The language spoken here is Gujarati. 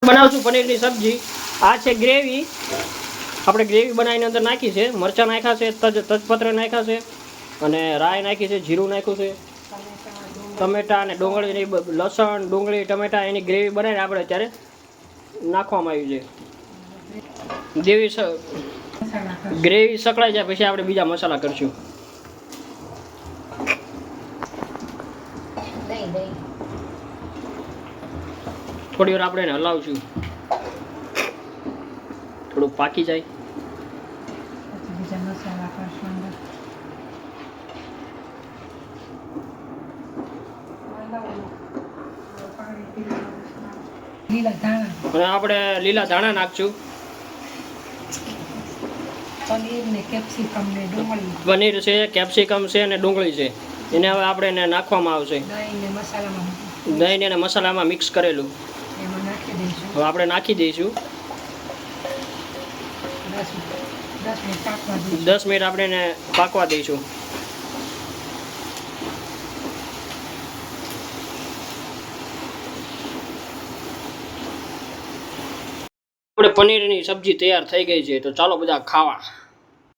બનાવશું પનીરની સબ્જી। આ છે ગ્રેવી, આપણે ગ્રેવી બનાવીને અંદર નાખી છે, મરચાં નાખ્યા છે, તજપત્ર નાખ્યા છે અને રાઈ નાખી છે, જીરું નાખ્યું છે, ટમેટા અને ડુંગળી, લસણ, ડુંગળી, ટમેટા એની ગ્રેવી બનાવીને આપણે અત્યારે નાખવામાં આવી છે। ગ્રેવી સકળાઈ જાય પછી આપણે બીજા મસાલા કરશું। થોડી વાર આપણે એને હલાવશું, થોડું પાકી જાય। અને આપણે લીલા ધાણા નાખશું, પનીર છે, કેપ્સિકમ છે અને ડુંગળી છે, એને હવે આપણે એને નાખવામાં આવશે। દહીં અને મસાલામાં મિક્સ કરેલું હવે આપણે નાખી દઈશું। 10 મિનિટ આપણે એને પાકવા દઈશું। આપણે પનીરની સબ્જી તૈયાર થઈ ગઈ છે, તો ચાલો બધા ખાવા।